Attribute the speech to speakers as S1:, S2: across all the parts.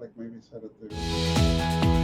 S1: like maybe set it there.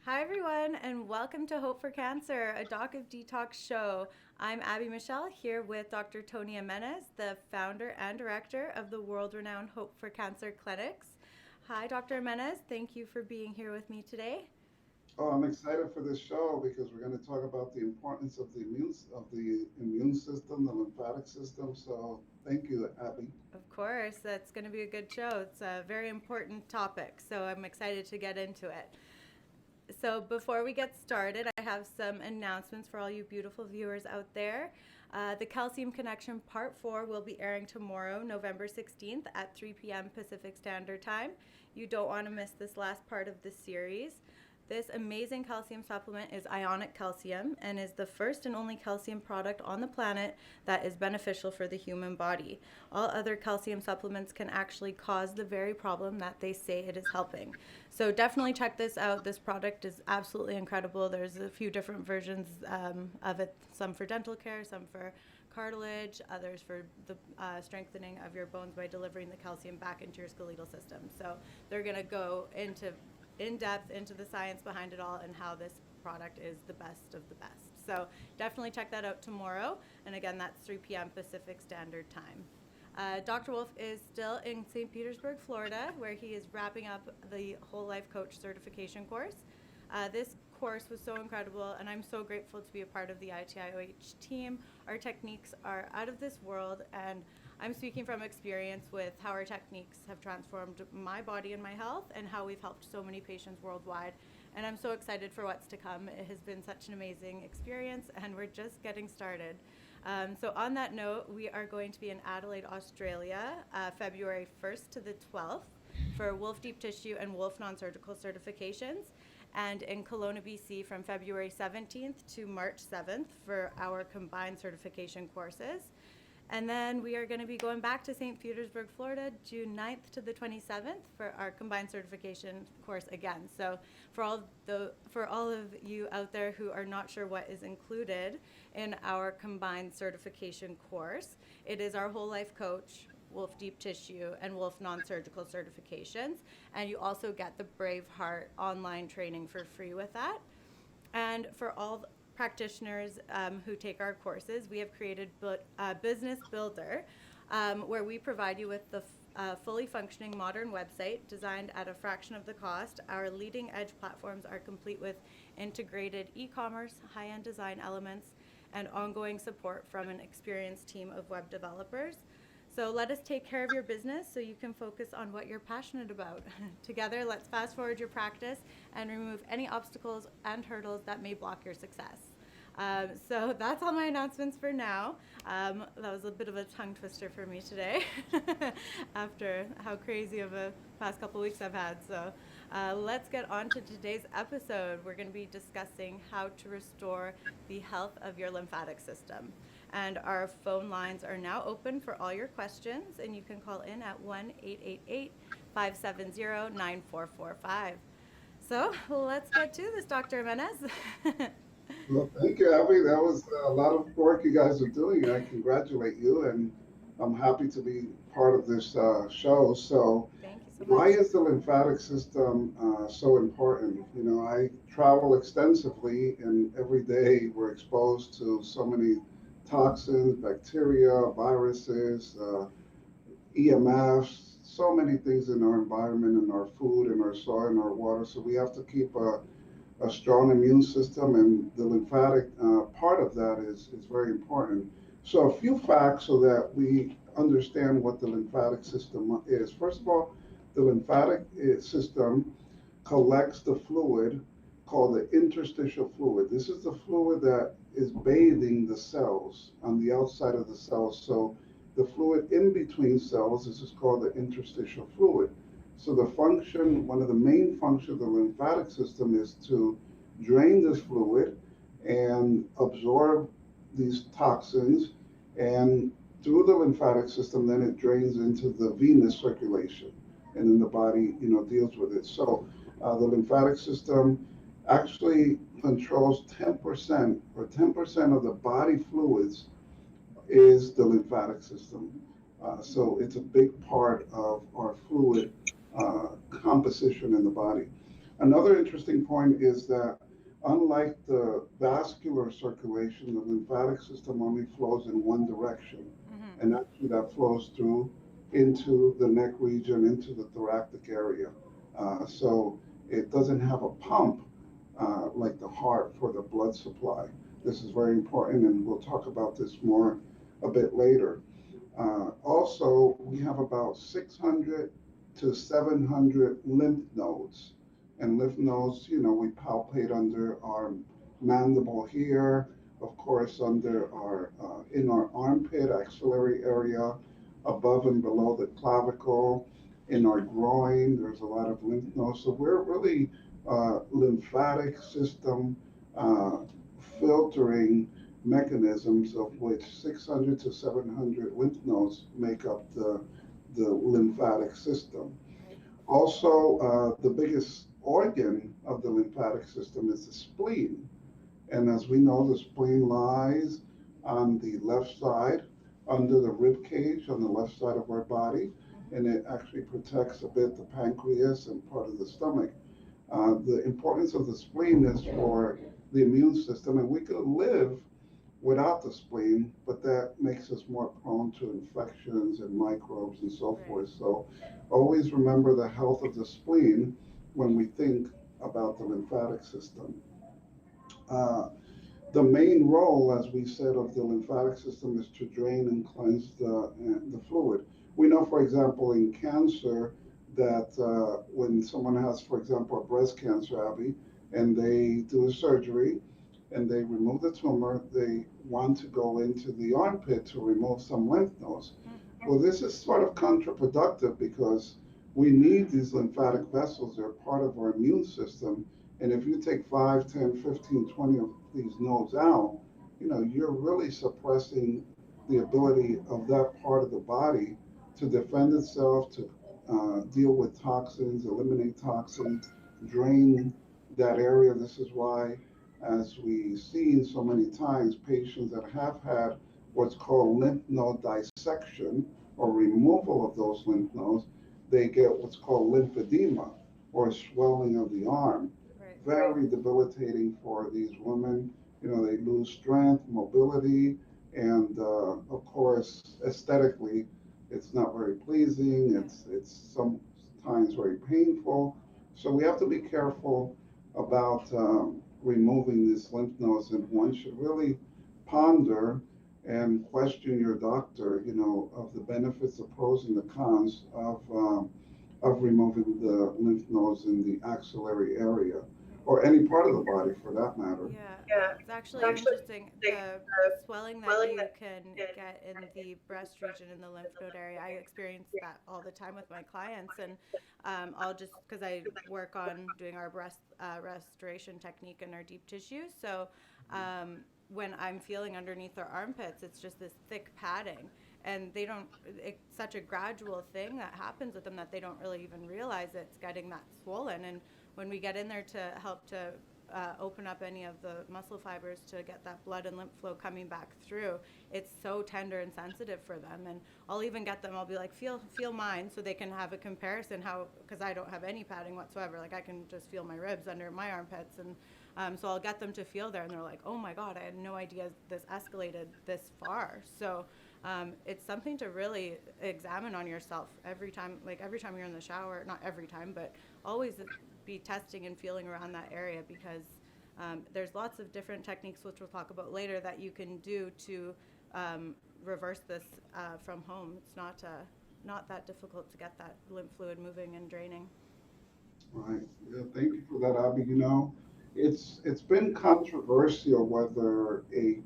S2: Hi, everyone, and welcome to Hope for Cancer, a Doc of Detox show. I'm Abby Michelle here with Dr. Tony Jimenez, the founder and director of the world-renowned Hope for Cancer clinics. Hi, Dr. Jimenez. Thank you for being here with me today.
S1: Oh, I'm excited for this show because we're going to talk about the importance of the immune system, the lymphatic system. So thank you, Abby.
S2: Of course, that's going to be a good show. It's a very important topic, so I'm excited to get into it. So before we get started, I have some announcements for all you beautiful viewers out there. The Calcium Connection Part 4 will be airing tomorrow, November 16th at 3 p.m. Pacific Standard Time. You don't want to miss this last part of the series. This amazing calcium supplement is ionic calcium and is the first and only calcium product on the planet that is beneficial for the human body. All other calcium supplements can actually cause the very problem that they say it is helping. So definitely check this out. This product is absolutely incredible. There's a few different versions of it, some for dental care, some for cartilage, others for the strengthening of your bones by delivering the calcium back into your skeletal system. So they're going to go in depth into the science behind it all and how this product is the best of the best. So definitely check that out tomorrow. And again, that's 3 p.m. Pacific Standard Time. Dr. Wolf is still in St. Petersburg, Florida, where he is wrapping up the Whole Life Coach certification course. This course was so incredible, and I'm so grateful to be a part of the ITIOH team. Our techniques are out of this world, and I'm speaking from experience with how our techniques have transformed my body and my health and how we've helped so many patients worldwide. And I'm so excited for what's to come. It has been such an amazing experience, and we're just getting started. So on that note, we are going to be in Adelaide, Australia, February 1st to the 12th for Wolf Deep Tissue and Wolf Non-Surgical certifications, and in Kelowna, BC from February 17th to March 7th for our combined certification courses. And then we are going to be going back to St. Petersburg, Florida, June 9th to the 27th for our combined certification course again. So for all of you out there who are not sure what is included in our combined certification course, it is our Whole Life Coach, Wolf Deep Tissue, and Wolf Non-Surgical certifications. And you also get the Brave Heart online training for free with that. And for all practitioners who take our courses, we have created Business Builder, where we provide you with the a fully functioning modern website designed at a fraction of the cost. Our leading edge platforms are complete with integrated e-commerce, high-end design elements, and ongoing support from an experienced team of web developers. So let us take care of your business so you can focus on what you're passionate about. Together, let's fast forward your practice and remove any obstacles and hurdles that may block your success. So that's all my announcements for now. That was a bit of a tongue twister for me today after how crazy of a past couple weeks I've had. So let's get on to today's episode. We're going to be discussing how to restore the health of your lymphatic system. And our phone lines are now open for all your questions, and you can call in at 1-888-570-9445. So let's get to this, Dr. Jimenez.
S1: Well, thank you, Abby. That was a lot of work you guys are doing. I congratulate you, and I'm happy to be part of this show. So,
S2: Thank you so
S1: why
S2: much.
S1: is the lymphatic system so important? You know, I travel extensively, and every day we're exposed to so many toxins, bacteria, viruses, EMFs, so many things in our environment, in our food, in our soil, in our water. So we have to keep a strong immune system, and the lymphatic part of that is very important. So, a few facts so that we understand what the lymphatic system is. First of all, the lymphatic system collects the fluid called the interstitial fluid. This is the fluid that is bathing the cells on the outside of the cells. So, the fluid in between cells, this is called the interstitial fluid. So the function, one of the main functions of the lymphatic system is to drain this fluid and absorb these toxins. And through the lymphatic system, then it drains into the venous circulation. And then the body, deals with it. So the lymphatic system actually controls 10% or 10% of the body fluids is the lymphatic system. So it's a big part of our fluid composition in the body. Another interesting point is that unlike the vascular circulation, the lymphatic system only flows in one direction.
S2: Mm-hmm.
S1: And actually that flows through into the neck region, into the thoracic area. So it doesn't have a pump like the heart for the blood supply. This is very important, and we'll talk about this more a bit later. Also, we have about 600 to 700 lymph nodes. And lymph nodes, we palpate under our mandible here, of course, under in our armpit, axillary area, above and below the clavicle, in our groin, there's a lot of lymph nodes. So we're really lymphatic system uh, filtering mechanisms, of which 600 to 700 lymph nodes make up the lymphatic system.
S2: Right.
S1: Also, the biggest organ of the lymphatic system is the spleen. And as we know, the spleen lies on the left side, under the rib cage on the left side of our body, and it actually protects a bit the pancreas and part of the stomach. The importance of the spleen is for the immune system, and we could live without the spleen, but that makes us more prone to infections and microbes and so
S2: Right.
S1: forth. So always remember the health of the spleen when we think about the lymphatic system. Uh, the main role, as we said, of the lymphatic system is to drain and cleanse the fluid. We know, for example, in cancer, that when someone has, for example, a breast cancer, Abby, and they do a surgery and they remove the tumor, they want to go into the armpit to remove some lymph nodes. Well, this is sort of counterproductive because we need these lymphatic vessels. They're part of our immune system. And if you take 5, 10, 15, 20 of these nodes out, you're really suppressing the ability of that part of the body to defend itself, to deal with toxins, eliminate toxins, drain that area. This is why, as we've seen so many times, patients that have had what's called lymph node dissection or removal of those lymph nodes, they get what's called lymphedema or swelling of the arm.
S2: Right.
S1: Very debilitating for these women. They lose strength, mobility, and of course, aesthetically, It's not very pleasing.
S2: Yeah.
S1: It's sometimes very painful. So we have to be careful about removing these lymph nodes, and one should really ponder and question your doctor, of the benefits, the pros, and the cons of removing the lymph nodes in the axillary area, or any part of the body for that matter.
S2: Yeah, it's actually interesting. The swelling that you can get in the breast region in the lymph node area, I experience that all the time with my clients. And I'll just, because I work on doing our breast restoration technique in our deep tissue. So when I'm feeling underneath their armpits, it's just this thick padding. And they don't, it's such a gradual thing that happens with them that they don't really even realize it's getting that swollen. And when we get in there to help to open up any of the muscle fibers to get that blood and lymph flow coming back through, it's so tender and sensitive for them. And I'll even get them, I'll be like, feel mine, so they can have a comparison, how, because I don't have any padding whatsoever, like I can just feel my ribs under my armpits. And so I'll get them to feel there, and they're like, oh my god, I had no idea this escalated this far. So it's something to really examine on yourself every time, like every time you're in the shower, not every time, but always be testing and feeling around that area, because there's lots of different techniques, which we'll talk about later, that you can do to reverse this from home. It's not that difficult to get that lymph fluid moving and draining.
S1: Right. Yeah, thank you for that, Abby. It's been controversial whether a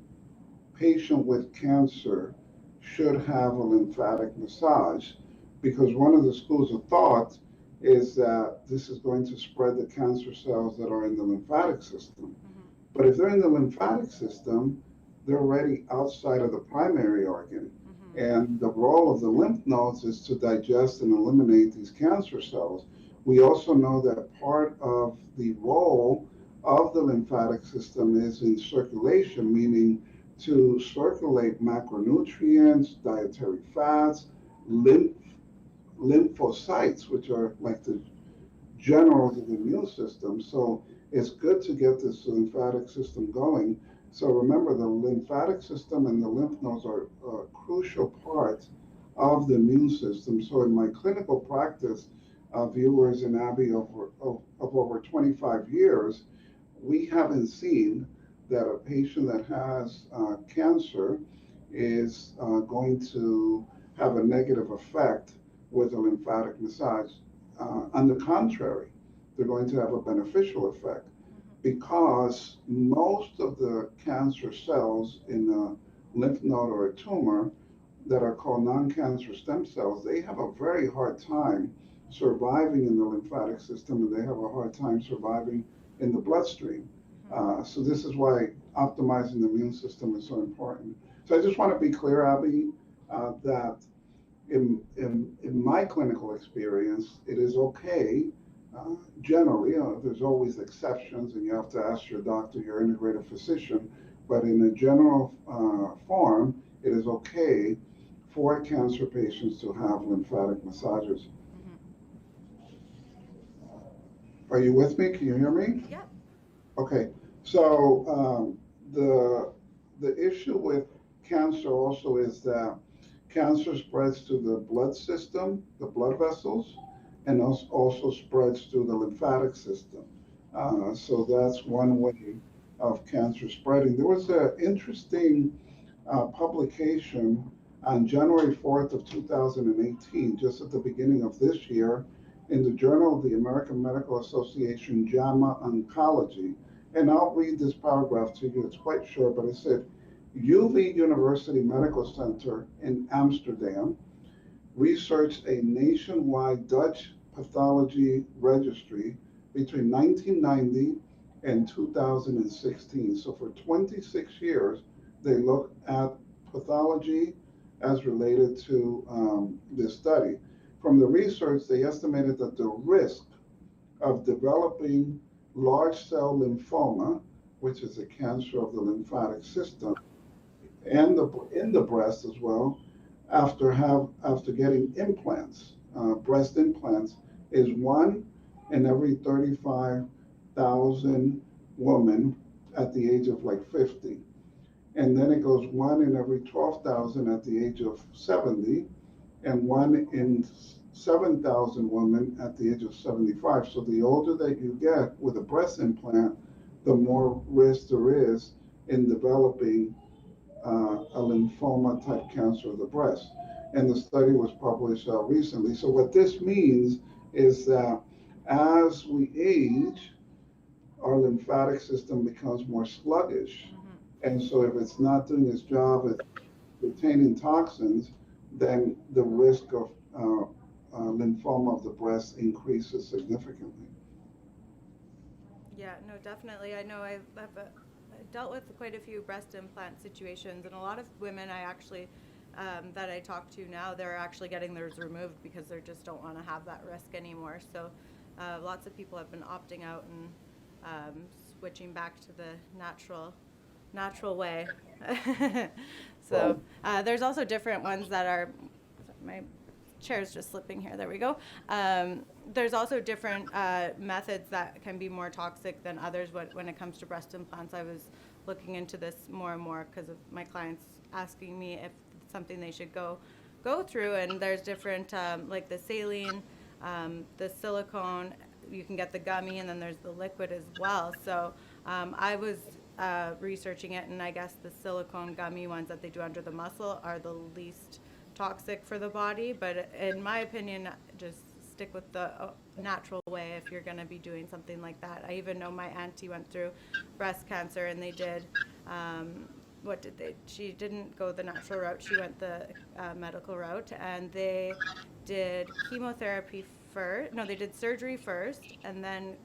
S1: patient with cancer should have a lymphatic massage, because one of the schools of thought is that this is going to spread the cancer cells that are in the lymphatic system.
S2: Mm-hmm.
S1: But if they're in the lymphatic system, they're already outside of the primary organ.
S2: Mm-hmm.
S1: And the role of the lymph nodes is to digest and eliminate these cancer cells. We also know that part of the role of the lymphatic system is in circulation, meaning to circulate macronutrients, dietary fats, lymph, lymphocytes, which are like the generals of the immune system. So it's good to get this lymphatic system going. So remember, the lymphatic system and the lymph nodes are crucial parts of the immune system. So in my clinical practice, viewers and Abby, of over 25 years, we haven't seen that a patient that has cancer is going to have a negative effect with a lymphatic massage. On the contrary, they're going to have a beneficial effect, because most of the cancer cells in a lymph node or a tumor that are called non-cancer stem cells, they have a very hard time surviving in the lymphatic system, and they have a hard time surviving in the bloodstream. So this is why optimizing the immune system is so important. So I just want to be clear, Abby, that in my clinical experience, it is okay. Generally, there's always exceptions, and you have to ask your doctor, your integrative physician. But in a general form, it is okay for cancer patients to have lymphatic massages.
S2: Mm-hmm.
S1: Are you with me? Can you hear me?
S2: Yep.
S1: Okay. So the issue with cancer also is that cancer spreads to the blood system, the blood vessels, and also spreads to the lymphatic system. So that's one way of cancer spreading. There was an interesting publication on January 4th of 2018, just at the beginning of this year, in the Journal of the American Medical Association, JAMA Oncology. And I'll read this paragraph to you. It's quite short, but it said, UV University Medical Center in Amsterdam researched a nationwide Dutch pathology registry between 1990 and 2016. So for 26 years, they looked at pathology as related to this study. From the research, they estimated that the risk of developing large cell lymphoma, which is a cancer of the lymphatic system, and in the breast as well, after getting implants, breast implants, is one in every 35,000 women at the age of like 50. And then it goes one in every 12,000 at the age of 70, and 1 in 7,000 women at the age of 75. So the older that you get with a breast implant, the more risk there is in developing a lymphoma type cancer of the breast. And the study was published recently. So what this means is that as we age, our lymphatic system becomes more sluggish. And so if it's not doing its job at retaining toxins, then the risk of lymphoma of the breast increases significantly.
S2: Yeah, no, definitely. I know I dealt with quite a few breast implant situations, and a lot of women I actually that I talk to now, they're actually getting theirs removed because they just don't want to have that risk anymore. So lots of people have been opting out and switching back to the natural way. So there's also different ones that are my chair's just slipping here. There we go. There's also different methods that can be more toxic than others when it comes to breast implants. I was looking into this more and more because of my clients asking me if it's something they should go through. And there's different like the saline, the silicone. You can get the gummy, and then there's the liquid as well. So I was researching it, and I guess the silicone gummy ones that they do under the muscle are the least toxic for the body, but in my opinion, just stick with the natural way if you're going to be doing something like that. I even know my auntie went through breast cancer, and they did she didn't go the natural route, she went the medical route, and they did chemotherapy first. No, they did surgery first, and then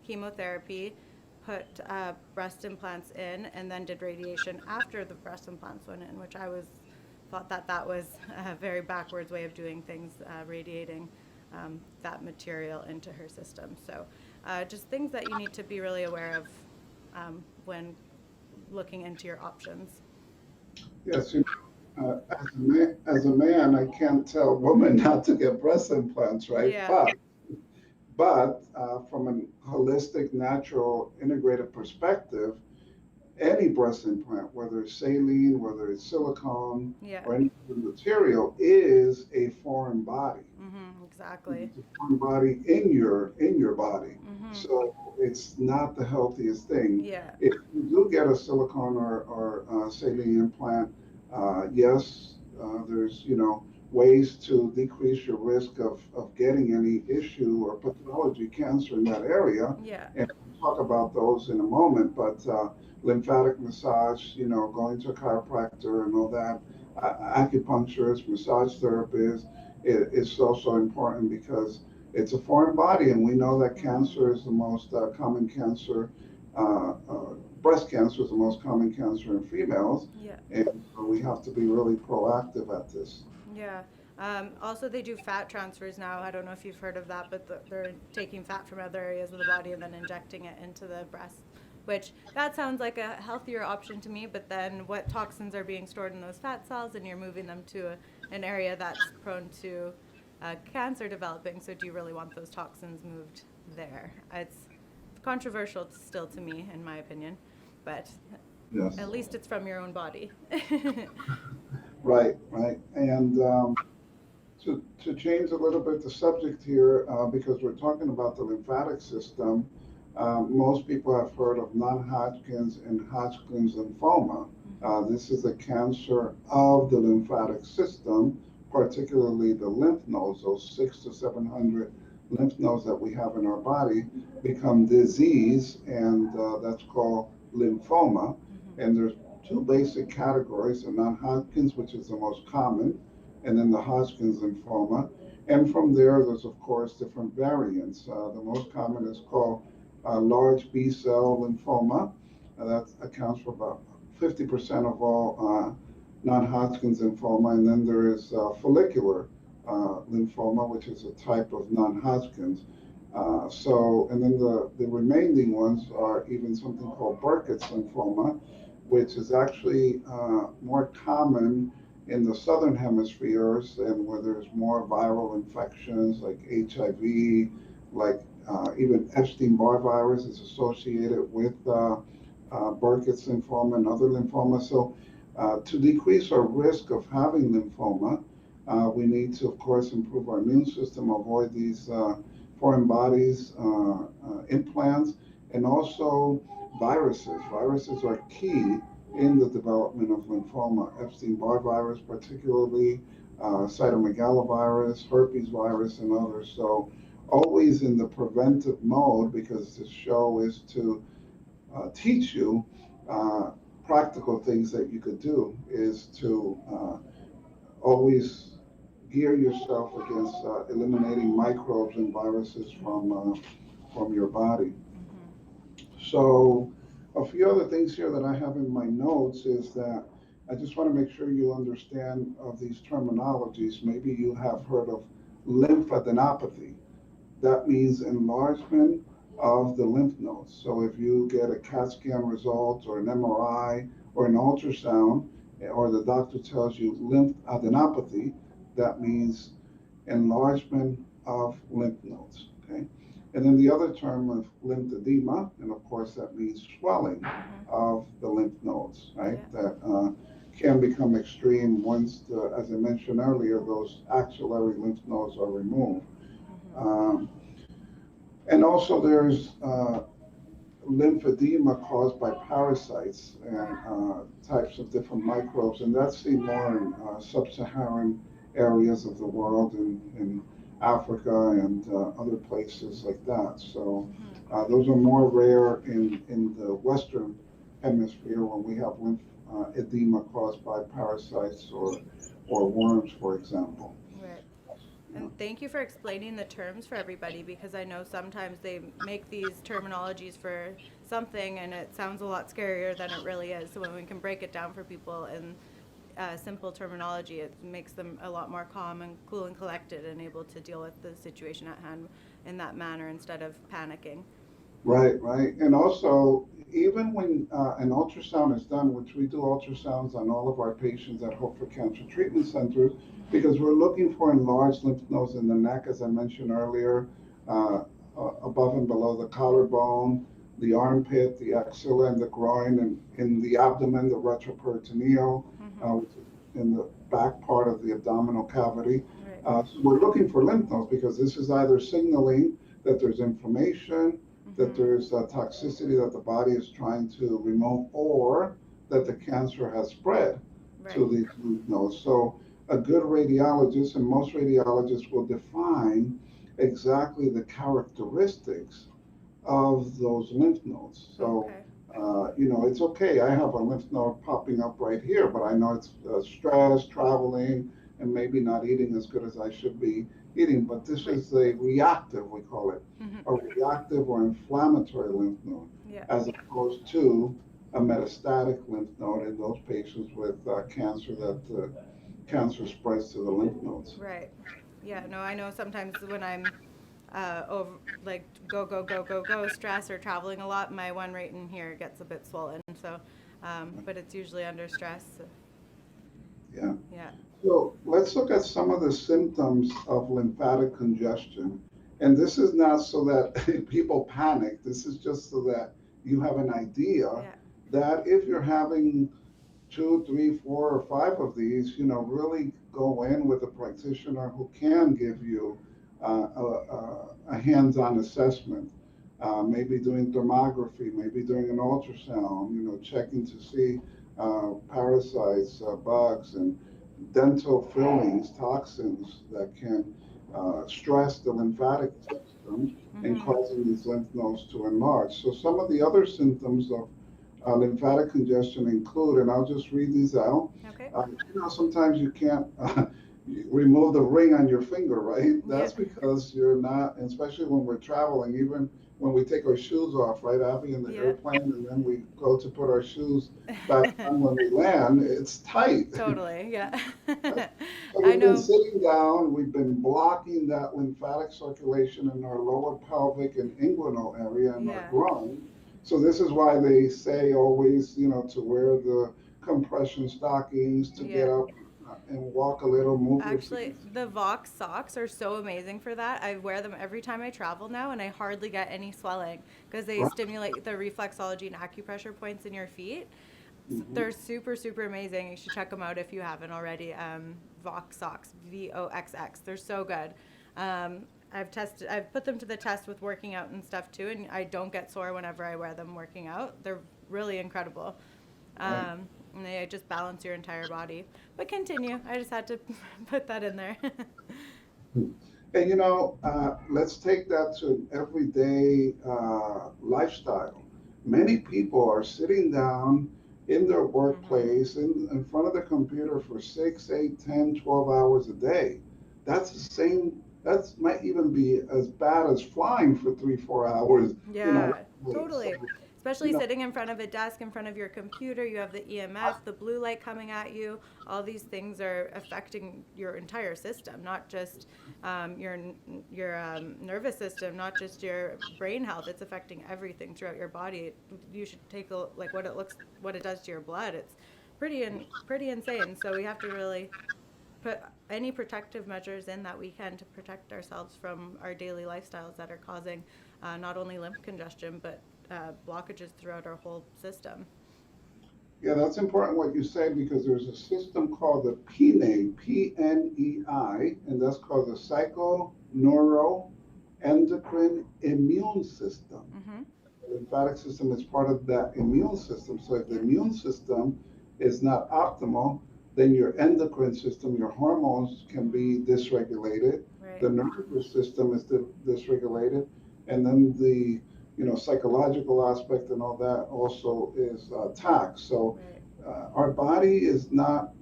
S2: chemotherapy, put breast implants in, and then did radiation after the breast implants went in, which I thought that was a very backwards way of doing things, radiating that material into her system. So just things that you need to be really aware of when looking into your options.
S1: Yes, as a man, I can't tell women not to get breast implants, right?
S2: Yeah.
S1: But from a holistic, natural, integrated perspective, any breast implant, whether it's saline, whether it's silicone,
S2: Yeah.
S1: or any other material, is a foreign body.
S2: Exactly.
S1: It's a foreign body in your body. So it's not the healthiest thing.
S2: Yeah.
S1: If you do get a silicone or saline implant, yes, there's ways to decrease your risk of getting any issue or pathology, cancer in that area.
S2: Yeah.
S1: And we'll talk about those in a moment. But lymphatic massage, going to a chiropractor and all that, acupuncturist, massage therapist, is so important because it's a foreign body, and we know that cancer is the most common cancer. Breast cancer is the most common cancer in females,
S2: Yeah.
S1: and so we have to be really proactive at this.
S2: Yeah. Also, they do fat transfers now. I don't know if you've heard of that, but they're taking fat from other areas of the body and then injecting it into the breast, which that sounds like a healthier option to me. But then what toxins are being stored in those fat cells, and you're moving them to an area that's prone to cancer developing. So do you really want those toxins moved there? It's controversial still to me, in my opinion, but
S1: Yes.
S2: at least it's from your own body.
S1: Right, right. And to change a little bit the subject here, because we're talking about the lymphatic system, most people have heard of non-Hodgkin's and Hodgkin's lymphoma. This is a cancer of the lymphatic system, particularly the lymph nodes, those 600 to 700 lymph nodes that we have in our body become disease, and that's called lymphoma. And there's two basic categories: the non-Hodgkin's, which is the most common, and then the Hodgkin's lymphoma. And from there's of course different variants. The most common is called large B cell lymphoma. That accounts for about 50% of all non-Hodgkin's lymphoma. And then there is follicular lymphoma, which is a type of non-Hodgkin's. And then the remaining ones are even something called Burkitt's lymphoma, which is actually more common in the southern hemispheres, and where there's more viral infections like HIV, like even Epstein-Barr virus is associated with Burkitt's lymphoma and other lymphomas. So to decrease our risk of having lymphoma, We need to, of course, improve our immune system, avoid these foreign bodies, implants, and also viruses. Viruses are key in the development of lymphoma. Epstein-Barr virus, particularly, cytomegalovirus, herpes virus, and others. So always in the preventive mode, because the show is to teach you uh, practical things that you could do, is to always gear yourself against eliminating microbes and viruses from your body. So a few other things here that I have in my notes is that I just want to make sure you understand of these terminologies. Maybe you have heard of lymphadenopathy. That means enlargement of the lymph nodes. So if you get a CAT scan result or an MRI or an ultrasound, or the doctor tells you lymphadenopathy, that means enlargement of lymph nodes. Okay, and then the other term of lymphedema, and of course that means swelling of the lymph nodes, right?
S2: Yeah.
S1: That can become extreme once, as I mentioned earlier, those axillary lymph nodes are removed. Um, and also there's lymphedema caused by parasites and types of different microbes, and that's seen more in sub-Saharan areas of the world, in Africa and other places like that. So those are more rare in the Western hemisphere when we have lymph edema caused by parasites or worms, for example.
S2: Right. And thank you for explaining the terms for everybody, because I know sometimes they make these terminologies for something and it sounds a lot scarier than it really is. So when we can break it down for people in simple terminology, it makes them a lot more calm and cool and collected and able to deal with the situation at hand in that manner instead of panicking.
S1: Right, right. And also, even when an ultrasound is done, which we do ultrasounds on all of our patients at Hope for Cancer Treatment Centers, because we're looking for enlarged lymph nodes in the neck, as I mentioned earlier, above and below the collarbone, the armpit, the axilla, and the groin, and in the abdomen, the retroperitoneal, which is in the back part of the abdominal cavity.
S2: Right.
S1: So we're looking for lymph nodes because this is either signaling that there's inflammation, that there's a toxicity that the body is trying to remove, or that the cancer has spread to
S2: Right.
S1: these lymph nodes. So a good radiologist, and most radiologists will define exactly the characteristics of those lymph nodes. So,
S2: Okay.
S1: it's okay. I have a lymph node popping up right here, but I know it's stress, traveling, and maybe not eating as good as I should be eating. But this
S2: Right.
S1: is a reactive, we call it,
S2: Hmm.
S1: a reactive or inflammatory lymph node,
S2: Yeah.
S1: as opposed to a metastatic lymph node in those patients with cancer, that cancer spreads to the lymph nodes.
S2: Right. Yeah. No, I know sometimes when I'm over, like go, stress or traveling a lot, my one right in here gets a bit swollen. So, but it's usually under stress. So,
S1: Yeah.
S2: yeah.
S1: So let's look at some of the symptoms of lymphatic congestion. And this is not so that people panic. This is just so that you have an idea
S2: Yeah.
S1: that if you're having two, three, four, or five of these, really go in with a practitioner who can give you a hands-on assessment. Maybe doing thermography, maybe doing an ultrasound, checking to see parasites, bugs, and dental fillings, toxins that can stress the lymphatic system and
S2: Hmm.
S1: causing these lymph nodes to enlarge. So some of the other symptoms of lymphatic congestion include, and I'll just read these out.
S2: Okay.
S1: Sometimes you can't remove the ring on your finger, right?
S2: Yeah.
S1: That's because you're not, especially when we're traveling, even when we take our shoes off, right, Abby, in the
S2: Yeah.
S1: airplane, and then we go to put our shoes back on when we land, it's tight.
S2: Totally. Yeah.
S1: So
S2: I
S1: we've been
S2: know.
S1: sitting down, we've been blocking that lymphatic circulation in our lower pelvic and inguinal area and our
S2: Yeah.
S1: groin. So this is why they say always, to wear the compression stockings, to get
S2: Yeah.
S1: up and walk a little, move your
S2: Actually,
S1: feet.
S2: the Vox socks are so amazing for that. I wear them every time I travel now, and I hardly get any swelling because they
S1: Right.
S2: stimulate the reflexology and acupressure points in your feet.
S1: Hmm.
S2: They're super, super amazing. You should check them out if you haven't already. Vox socks, VOXX. They're so good. I've put them to the test with working out and stuff too, and I don't get sore whenever I wear them working out. They're really incredible.
S1: Right.
S2: And they just balance your entire body. But continue. I just had to put that in there.
S1: And let's take that to an everyday lifestyle. Many people are sitting down in their
S2: Hmm.
S1: workplace in front of the computer for 6, 8, 10, 12 hours a day. That's the same, that might even be as bad as flying for 3, 4 hours,
S2: Yeah,
S1: one way. So,
S2: totally.
S1: you
S2: Especially
S1: know,
S2: sitting in front of a desk, in front of your computer, you have the EMF, the blue light coming at you. All these things are affecting your entire system, not just your nervous system, not just your brain health. It's affecting everything throughout your body. You should take a like what it does to your blood. It's pretty insane. So we have to really put any protective measures in that we can to protect ourselves from our daily lifestyles that are causing not only lymph congestion but blockages throughout our whole system.
S1: yeah, that's important what you say because there's a system called the pnei, P-N-E-I, and that's called the psychoneuroendocrine immune system.
S2: Mm-hmm.
S1: The lymphatic system is part of that immune system. So if the
S2: Yeah.
S1: immune system is not optimal, then your endocrine system, your hormones can be
S2: Mm-hmm.
S1: dysregulated.
S2: Right.
S1: The nervous system is dysregulated, and then the psychological aspect and all that also is taxed. So
S2: Right.
S1: our body is not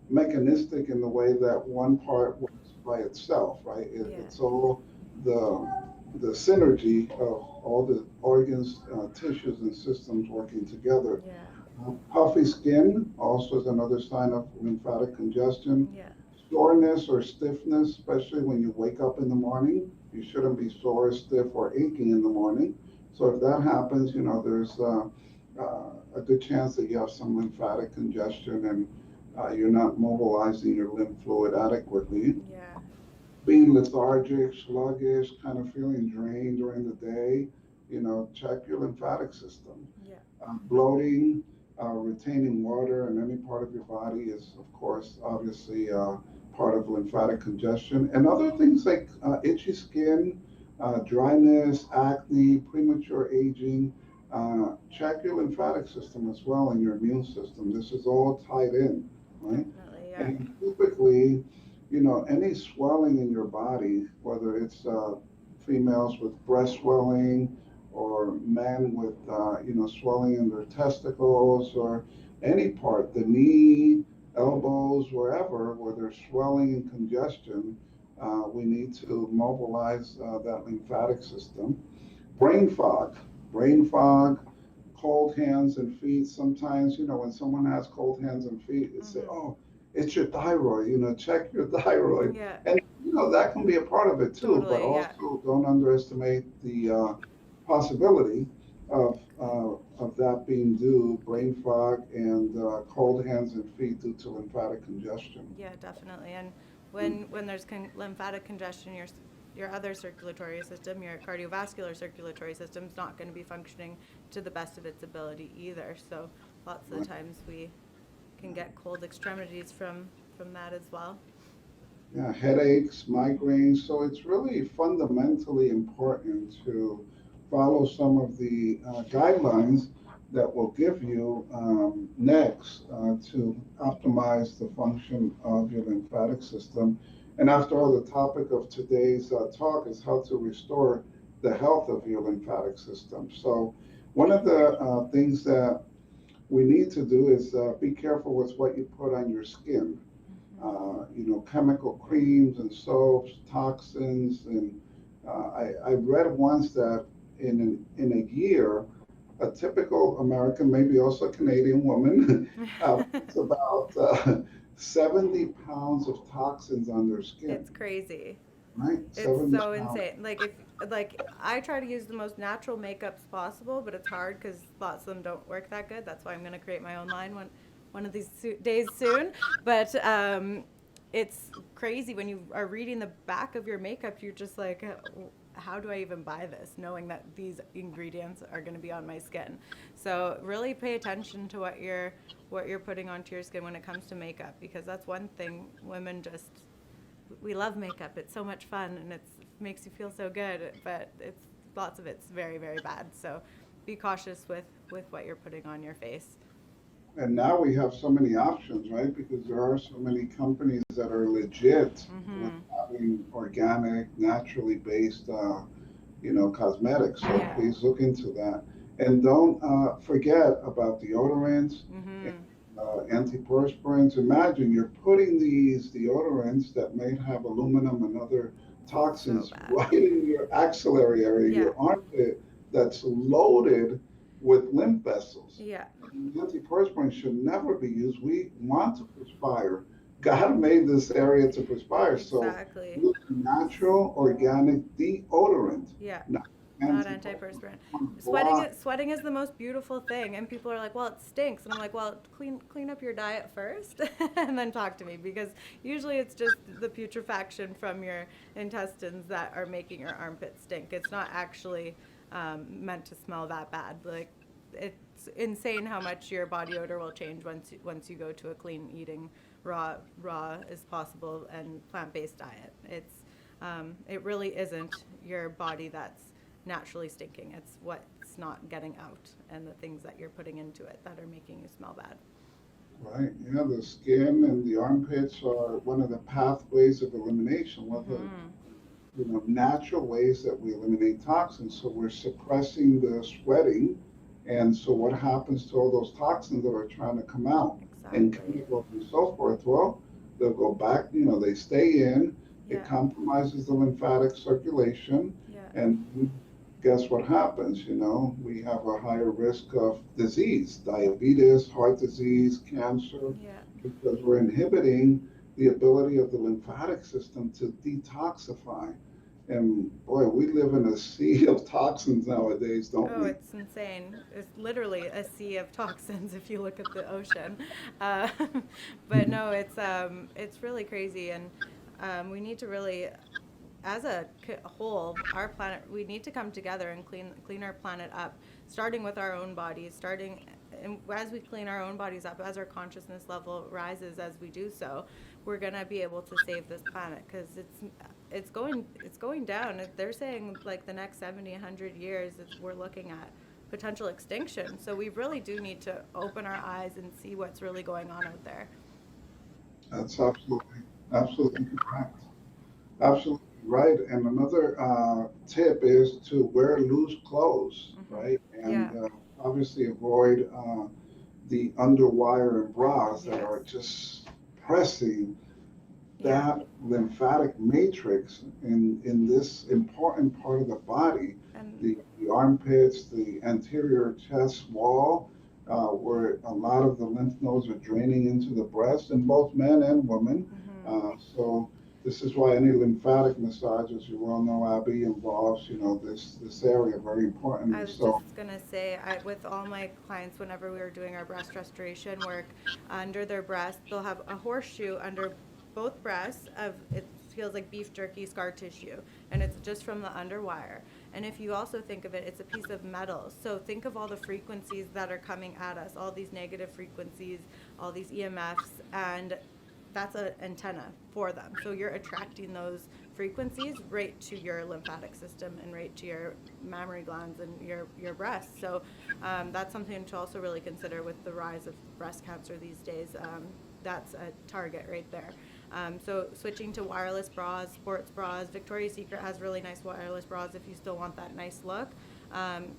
S1: mechanistic in the way that one part works by itself, right?
S2: Yeah.
S1: It's all the synergy of all the organs, tissues, and systems working together.
S2: Yeah.
S1: Puffy skin also is another sign of lymphatic congestion.
S2: Yeah.
S1: Soreness or stiffness, especially when you wake up in the morning, you shouldn't be sore, stiff, or aching in the morning. So if that happens, there's a good chance that you have some lymphatic congestion and you're not mobilizing your lymph fluid adequately.
S2: Yeah.
S1: Being lethargic, sluggish, kind of feeling drained during the day, check your lymphatic system.
S2: Yeah.
S1: Bloating, retaining water in any part of your body is, of course, obviously part of lymphatic congestion. And other things like itchy skin, dryness, acne, premature aging. Check your lymphatic system as well and your immune system. This is all tied in, right?
S2: Definitely. Yeah.
S1: And typically, any swelling in your body, whether it's females with breast swelling or men with, swelling in their testicles or any part, the knee, elbows, wherever, where there's swelling and congestion, we need to mobilize that lymphatic system. Brain fog, brain fog, cold hands and feet. Sometimes, when someone has cold hands and feet, it's say,
S2: Mm-hmm.
S1: oh, it's your thyroid, check your thyroid.
S2: Yeah.
S1: And, that can be a part of it too, but
S2: Totally. Yeah.
S1: also don't underestimate the possibility of that being due, brain fog and cold hands and feet due to lymphatic congestion.
S2: Yeah, definitely. And when there's lymphatic congestion, your other circulatory system, your cardiovascular circulatory system, is not going to be functioning to the best of its ability either. So lots of the times we can get cold extremities from that as well.
S1: Yeah, headaches, migraines. So it's really fundamentally important to follow some of the guidelines that will give you next to optimize the function of your lymphatic system. And after all, the topic of today's talk is how to restore the health of your lymphatic system. So one of the things that we need to do is be careful with what you put on your skin.
S2: Hmm.
S1: Chemical creams and soaps, toxins, and I read once that in a year, a typical American, maybe also Canadian woman, puts about 70 pounds of toxins on their skin,
S2: It's crazy.
S1: right?
S2: It's
S1: 70
S2: so
S1: pounds.
S2: insane. Like I try to use the most natural makeups possible, but it's hard because lots of them don't work that good. That's why I'm gonna create my own line one of these days soon. But it's crazy when you are reading the back of your makeup. You're just like, how do I even buy this, knowing that these ingredients are going to be on my skin? So really pay attention to what you're putting onto your skin when it comes to makeup, because that's one thing women just, we love makeup. It's so much fun and it makes you feel so good, but it's lots of it's very, very bad. So be cautious with what you're putting on your face.
S1: And now we have so many options, right? Because there are so many companies that are legit with
S2: Mhm.
S1: having organic, naturally based, cosmetics. So
S2: Yeah.
S1: please look into that. And don't forget about deodorants and
S2: Mhm.
S1: antiperspirants. Imagine you're putting these deodorants that may have aluminum and other
S2: So
S1: toxins
S2: bad.
S1: right in your axillary area,
S2: Yeah.
S1: your armpit, that's loaded with lymph vessels.
S2: Yeah.
S1: Antiperspirant should never be used. We want to perspire. God made this area to perspire. So
S2: Exactly.
S1: use natural, organic deodorant,
S2: Yeah.
S1: not
S2: Not
S1: antiperspirant.
S2: antiperspirant.
S1: Block.
S2: Sweating is the most beautiful thing, and people are like, "Well, it stinks," and I'm like, "Well, clean up your diet first, and then talk to me," because usually it's just the putrefaction from your intestines that are making your armpits stink. It's not actually meant to smell that bad. Like, it's insane how much your body odor will change once you go to a clean eating, raw as possible and plant-based diet. It really isn't your body that's naturally stinking. It's what's not getting out and the things that you're putting into it that are making you smell bad.
S1: Right. Yeah, the skin and the armpits are one of the pathways of elimination, one of the
S2: Mhm.
S1: natural ways that we eliminate toxins. So we're suppressing the sweating. And so what happens to all those toxins that are trying to come out and
S2: Exactly.
S1: chemicals and so forth? Well, they'll go back, they stay in, it
S2: Yeah.
S1: compromises the lymphatic circulation,
S2: Yeah.
S1: and guess what happens? We have a higher risk of disease, diabetes, heart disease, cancer,
S2: Yeah.
S1: because we're inhibiting the ability of the lymphatic system to detoxify. And boy, we live in a sea of toxins nowadays, don't
S2: Oh,
S1: we?
S2: it's insane. It's literally a sea of toxins if you look at the ocean. Uh, but no, it's really crazy, and we need to really, as a whole, our planet, we need to come together and clean our planet up, starting with our own bodies, starting and as we clean our own bodies up, as our consciousness level rises as we do so, we're going to be able to save this planet, because it's going down. They're saying like the next 70 100 years we're looking at potential extinction. So we really do need to open our eyes and see what's really going on out there.
S1: That's absolutely correct. Absolutely right. And another tip is to wear loose clothes,
S2: Mhm.
S1: right?
S2: Yeah.
S1: And obviously avoid the underwire and bras that
S2: Yes.
S1: are just pressing
S2: Yeah.
S1: that lymphatic matrix in this important part of the body,
S2: And
S1: the armpits, the anterior chest wall, where a lot of the lymph nodes are draining into the breast in both men and women.
S2: mhm.
S1: So this is why any lymphatic massage, as you well know, Abby, involves, this area very
S2: I
S1: importantly.
S2: was
S1: So
S2: just gonna say, with all my clients, whenever we were doing our breast restoration work, under their breast, they'll have a horseshoe under both breasts of, it feels like beef jerky scar tissue, and it's just from the underwire. And if you also think of it, it's a piece of metal. So think of all the frequencies that are coming at us, all these negative frequencies, all these EMFs, and that's an antenna for them. So you're attracting those frequencies right to your lymphatic system and right to your mammary glands and your breasts. So that's something to also really consider with the rise of breast cancer these days. That's a target right there. So switching to wireless bras, sports bras. Victoria's Secret has really nice wireless bras if you still want that nice look. Um,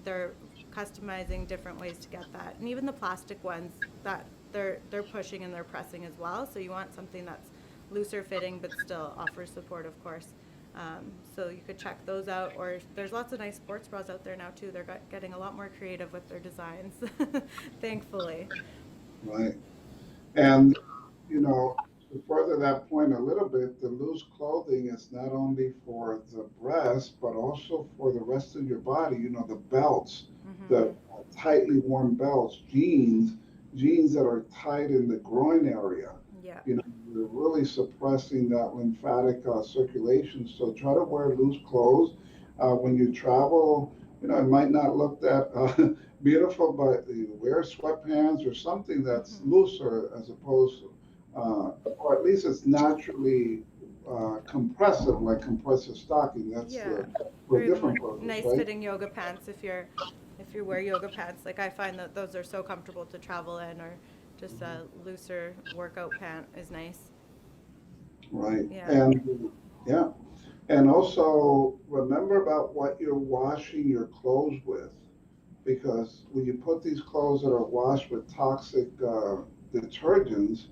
S2: they're customizing different ways to get that, and even the plastic ones that they're pushing and they're pressing as well. So you want something that's looser fitting but still offers support, of course. So you could check those out, or there's lots of nice sports bras out there now too. They're getting a lot more creative with their designs, thankfully.
S1: right. And, to further that point a little bit, the loose clothing is not only for the breast, but also for the rest of your body. The belts, the
S2: Mhm.
S1: tightly worn belts, jeans that are tight in the groin area.
S2: Yeah.
S1: You're really suppressing that lymphatic circulation. So try to wear loose clothes. When you travel, it might not look that beautiful, but you wear sweatpants or something that's
S2: Hmm.
S1: looser as opposed to, or at least it's naturally compressive, like compressive stocking. That's
S2: Yeah.
S1: for
S2: Or
S1: a
S2: even
S1: different
S2: like
S1: purpose,
S2: nice
S1: right?
S2: fitting yoga pants if you wear yoga pants. Like I find that those are so comfortable to travel in, or just a looser workout pant is nice.
S1: Right.
S2: Yeah.
S1: And yeah. And also remember about what you're washing your clothes with, because when you put these clothes that are washed with toxic detergents,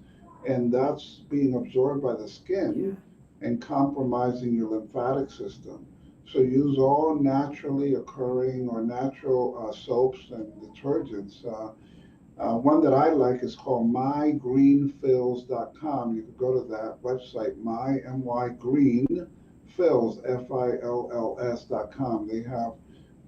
S1: and that's being absorbed by the
S2: Yeah.
S1: skin and compromising your lymphatic system. So use all naturally occurring or natural soaps and detergents. One that I like is called mygreenfills.com. You can go to that website, mygreenfills, Fills.com. They have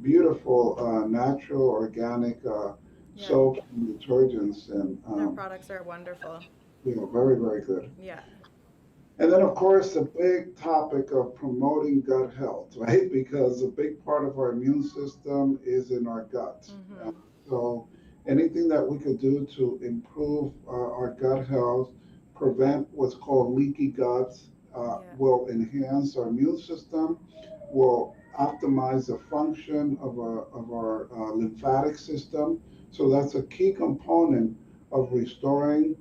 S1: beautiful, natural, organic
S2: Yeah.
S1: soaps and detergents, and
S2: Their products are wonderful.
S1: very, very good.
S2: Yeah.
S1: And then, of course, the big topic of promoting gut health, right? Because a big part of our immune system is in our gut. Uh,
S2: Mhm.
S1: so, anything that we could do to improve our gut health, prevent what's called leaky gut,
S2: Yeah.
S1: will enhance our immune system, will optimize the function of our lymphatic system. So, that's a key component of restoring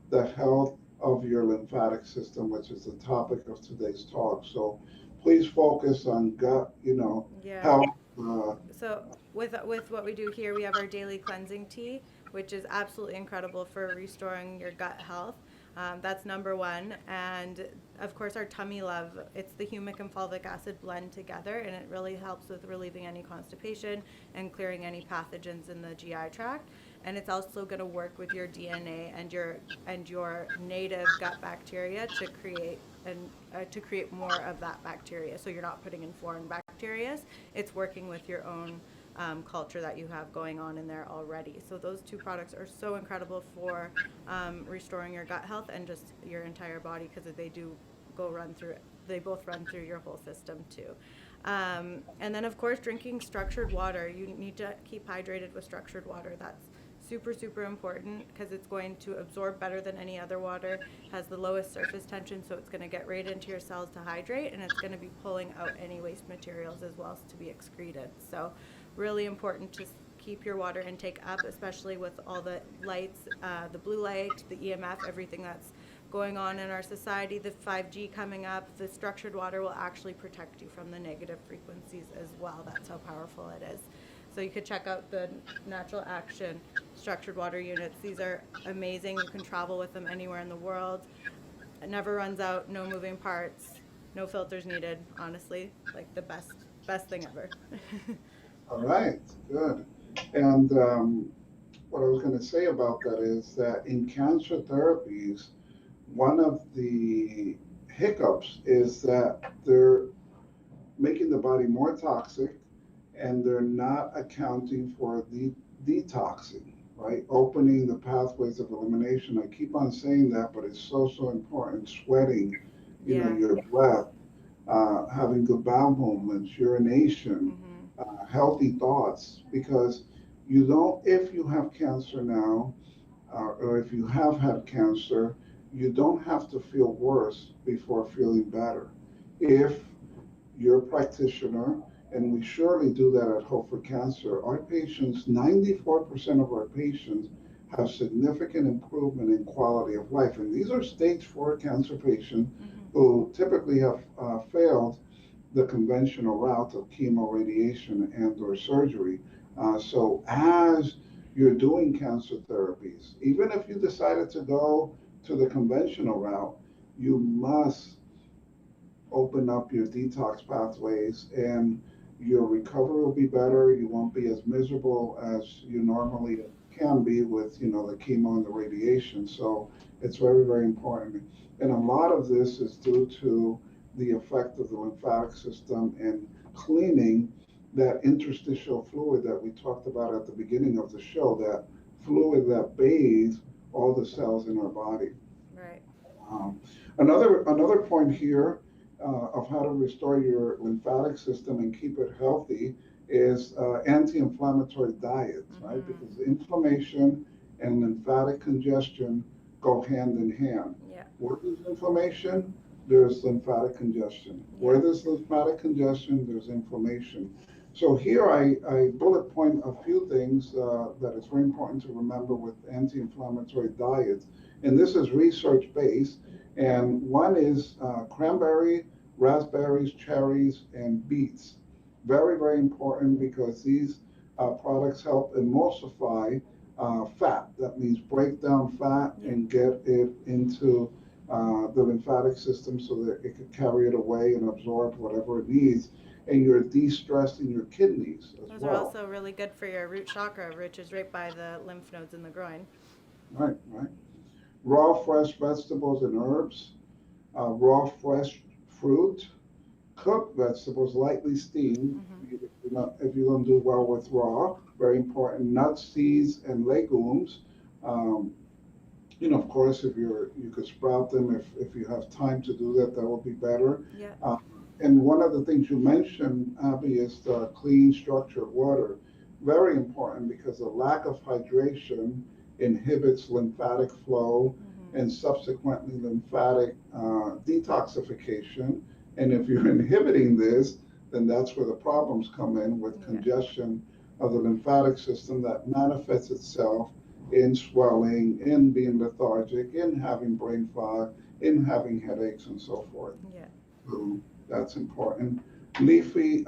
S1: the health of your lymphatic system, which is the topic of today's talk. So please focus on gut,
S2: Yeah.
S1: health. Uh,
S2: So with what we do here, we have our daily cleansing tea, which is absolutely incredible for restoring your gut health. That's number one, and of course our tummy love. It's the humic and fulvic acid blend together, and it really helps with relieving any constipation and clearing any pathogens in the GI tract. And it's also going to work with your DNA and your native gut bacteria to create more of that bacteria. So you're not putting in foreign bacteria. It's working with your own culture that you have going on in there already. So those two products are so incredible for restoring your gut health and just your entire body because they do go run through. They both run through your whole system too. And then of course drinking structured water. You need to keep hydrated with structured water. That's super super important because it's going to absorb better than any other water, has the lowest surface tension, so it's going to get right into your cells to hydrate, and it's going to be pulling out any waste materials as well as to be excreted. So really important to keep your water intake up, especially with all the lights, the blue light, the EMF, everything that's going on in our society, the 5G coming up. The structured water will actually protect you from the negative frequencies as well. That's how powerful it is. So you could check out the Natural Action structured water units. These are amazing. You can travel with them anywhere in the world. It never runs out, no moving parts, no filters needed, honestly. Like the best thing ever.
S1: all right, good. And what I was going to say about that is that in cancer therapies, one of the hiccups is that they're making the body more toxic, and they're not accounting for the detoxing, right? Opening the pathways of elimination. I keep on saying that, but it's so, so important. Sweating,
S2: Yeah.
S1: your breath, having good bowel movements, urination,
S2: Mhm.
S1: healthy thoughts, because you don't, if you have cancer now, or if you have had cancer, you don't have to feel worse before feeling better. If your practitioner, and we surely do that at Hope for Cancer, our patients, 94% of our patients have significant improvement in quality of life. And these are stage 4 cancer patients
S2: Mhm.
S1: who typically have failed the conventional route of chemo, radiation, and or surgery. So as you're doing cancer therapies, even if you decided to go to the conventional route, you must open up your detox pathways, and your recovery will be better. You won't be as miserable as you normally can be with, the chemo and the radiation. So it's very, very important. And a lot of this is due to the effect of the lymphatic system and cleaning that interstitial fluid that we talked about at the beginning of the show, that fluid that bathes all the cells in our body.
S2: Right.
S1: Um, another point here of how to restore your lymphatic system and keep it healthy is anti-inflammatory diets, right?
S2: Mm-hmm.
S1: Because inflammation and lymphatic congestion go hand in hand.
S2: Yeah.
S1: Where there's inflammation, there's lymphatic congestion.
S2: Yeah.
S1: Where there's lymphatic congestion, there's inflammation. So here I bullet point a few things that it's very important to remember with anti-inflammatory diets. And this is research based. And one is cranberry, raspberries, cherries, and beets. Very, very important because these products help emulsify fat. That means break down fat
S2: Yeah.
S1: and get it into the lymphatic system so that it can carry it away and absorb whatever it needs. And you're de-stressing your kidneys as
S2: Those are
S1: well.
S2: also really good for your root chakra, which is right by the lymph nodes in the groin.
S1: Right, right. Raw, fresh vegetables and herbs, raw, fresh fruit, cooked vegetables, lightly steamed.
S2: Mm-hmm.
S1: If you don't do well with raw, very important. Nuts, seeds, and legumes. Um, of course, if you could sprout them if you have time to do that, that would be better.
S2: Yeah.
S1: Uh, and one of the things you mentioned, Abby, is the clean, structured water. Very important because the lack of hydration inhibits lymphatic flow
S2: Mm-hmm.
S1: and subsequently lymphatic detoxification. And if you're inhibiting this, then that's where the problems come in with
S2: Yeah.
S1: congestion of the lymphatic system that manifests itself in swelling, in being lethargic, in having brain fog, in having headaches, and so forth.
S2: Yeah.
S1: So that's important. Leafy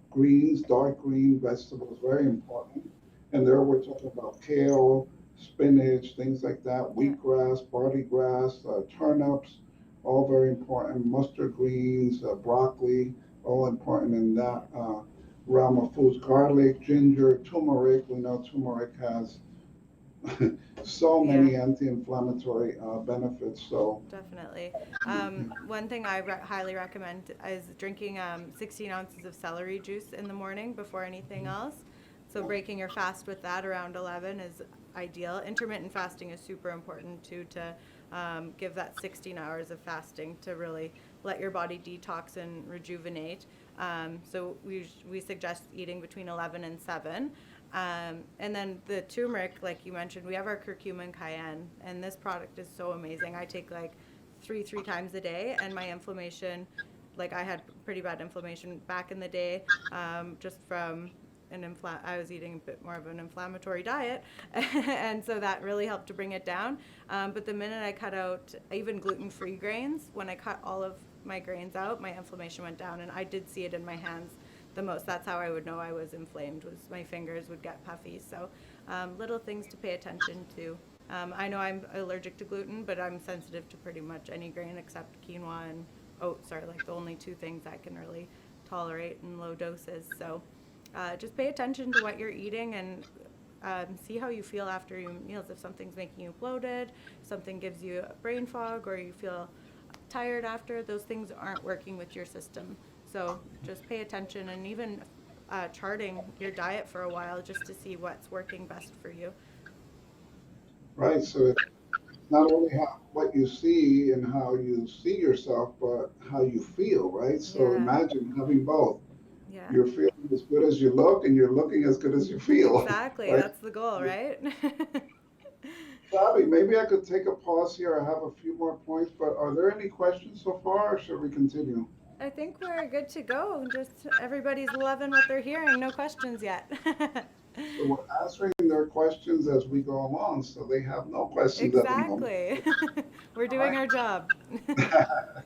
S1: greens, dark green vegetables, very important. And there we're talking about kale, spinach, things like that,
S2: Yeah.
S1: wheatgrass, barley grass, turnips, all very important. Mustard greens, broccoli, all important in
S2: Yeah.
S1: that realm of foods. Garlic, ginger, turmeric. We know turmeric has so
S2: Yeah.
S1: many anti-inflammatory benefits. So,
S2: Definitely. One thing I highly recommend is drinking 16 ounces of celery juice in the morning before anything else. So breaking your fast with that around 11 is ideal. Intermittent fasting is super important too to give that 16 hours of fasting to really let your body detox and rejuvenate. So we suggest eating between 11 and 7. And then the turmeric, like you mentioned, we have our curcumin cayenne, and this product is so amazing. I take like three times a day, and my inflammation, like I had pretty bad inflammation back in the day, just from I was eating a bit more of an inflammatory diet, and so that really helped to bring it down. But the minute I cut out even gluten-free grains, when I cut all of my grains out, my inflammation went down, and I did see it in my hands the most. That's how I would know I was inflamed, was my fingers would get puffy. So little things to pay attention to. I know I'm allergic to gluten, but I'm sensitive to pretty much any grain except quinoa and oats are like the only two things I can really tolerate in low doses. So just pay attention to what you're eating and see how you feel after your meals. If something's making you bloated, something gives you a brain fog, or you feel tired after, those things aren't working with your system. So just pay attention and even charting your diet for a while just to see what's working best for you.
S1: right. So it's not only what you see and how you see yourself, but how you feel, right? So
S2: Yeah,
S1: imagine having both.
S2: yeah.
S1: You're feeling as good as you look, and you're looking as good as you feel,
S2: Exactly.
S1: right?
S2: That's the goal, right?
S1: Bobby, maybe I could take a pause here. I have a few more points, but are there any questions so far, or should we continue?
S2: I think we're good to go. Just everybody's loving what they're hearing. No questions yet.
S1: So we're answering their questions as we go along, so they have no questions at the moment.
S2: Exactly. We're
S1: All
S2: doing our job.
S1: right.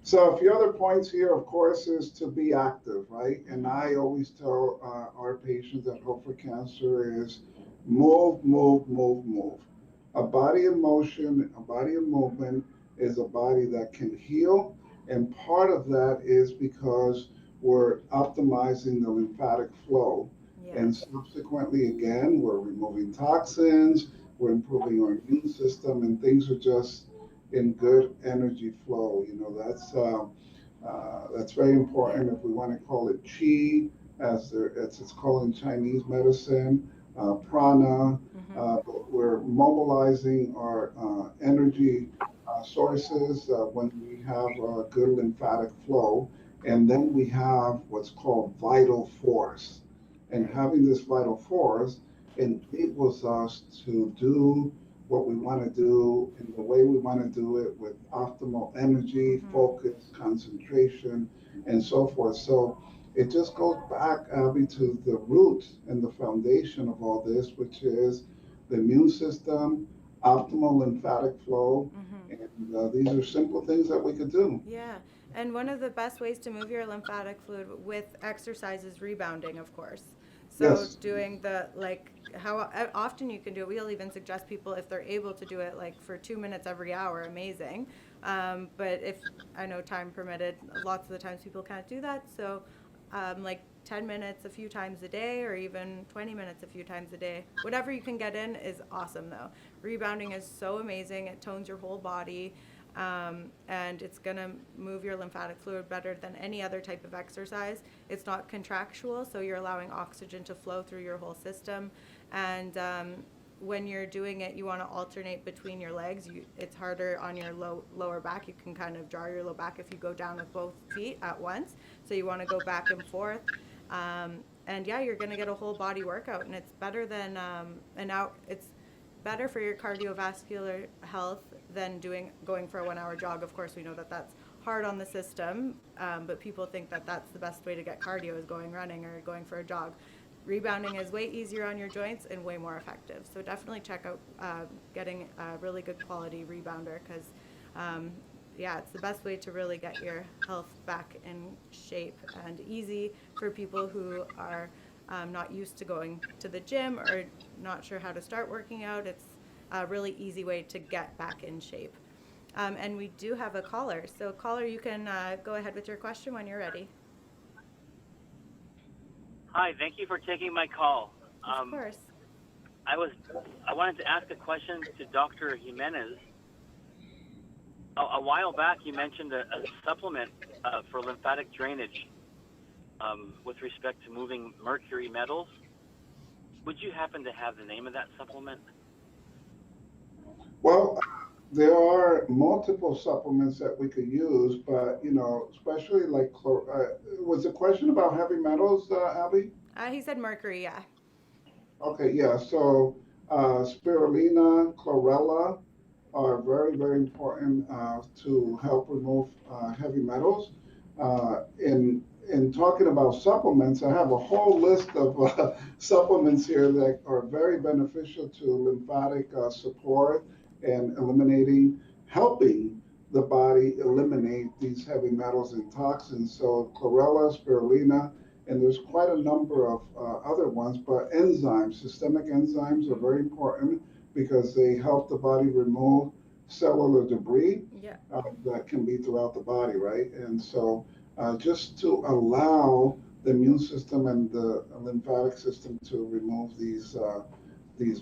S1: So a few other points here, of course, is to be active, right? And
S2: Hmm.
S1: I always tell our patients at Hope for Cancer is move, move, move, move. A body in motion, a body in movement is a body that can heal. And part of that is because we're optimizing the lymphatic flow. And
S2: Yes.
S1: subsequently, again, we're removing toxins, we're improving our immune system, and things are just in good energy flow. That's very
S2: Yeah.
S1: important. If we want to call it qi, as it's called in Chinese medicine, prana.
S2: Hmm.
S1: But we're mobilizing our energy sources when we have a good lymphatic flow. And then we have what's called vital force. And
S2: Right.
S1: having this vital force enables us to do what we want to do in the way we want to do it with optimal energy,
S2: Mm-hmm.
S1: focus, concentration, and so forth. So it just goes back, Abby, to the root and the foundation of all this, which is the immune system, optimal lymphatic flow,
S2: Mm-hmm.
S1: and these are simple things that we could do.
S2: Yeah, and one of the best ways to move your lymphatic fluid with exercise is rebounding, of course. So
S1: Yes.
S2: doing the like how often you can do it. We'll even suggest people if they're able to do it like for 2 minutes every hour, amazing. But if I know time permitted, lots of the times people can't do that. So like 10 minutes a few times a day or even 20 minutes a few times a day. Whatever you can get in is awesome though. Rebounding is so amazing. It tones your whole body. And it's going to move your lymphatic fluid better than any other type of exercise. It's not contractual, so you're allowing oxygen to flow through your whole system. And when you're doing it, you want to alternate between your legs. It's harder on your lower back. You can kind of jar your low back if you go down with both feet at once. So you want to go back and forth. And yeah, you're going to get a whole body workout, and it's better than it's better for your cardiovascular health than going for a 1 hour jog. Of course, we know that that's hard on the system, but people think that that's the best way to get cardio is going running or going for a jog. Rebounding is way easier on your joints and way more effective. So definitely check out getting a really good quality rebounder because, yeah, it's the best way to really get your health back in shape and easy for people who are not used to going to the gym or not sure how to start working out. It's a really easy way to get back in shape. And we do have a caller. So, caller, you can go ahead with your question when you're ready.
S3: Hi, thank you for taking my call.
S2: Of
S3: Um,
S2: course.
S3: I was I wanted to ask a question to Dr. Jimenez. A while back, you mentioned a supplement for lymphatic drainage with respect to moving mercury metals. Would you happen to have the name of that supplement?
S1: Well, there are multiple supplements that we could use, but especially like was the question about heavy metals, Abby?
S2: He said mercury, yeah.
S1: Okay, yeah. So spirulina, chlorella are very, very important to help remove heavy metals. In talking about supplements, I have a whole list of supplements here that are very beneficial to lymphatic support and helping the body eliminate these heavy metals and toxins. So chlorella, spirulina, and there's quite a number of other ones, but enzymes, systemic enzymes are very important because they help the body remove cellular debris
S2: Yeah.
S1: that can be throughout the body, right? And so just to allow the immune system and the lymphatic system to remove these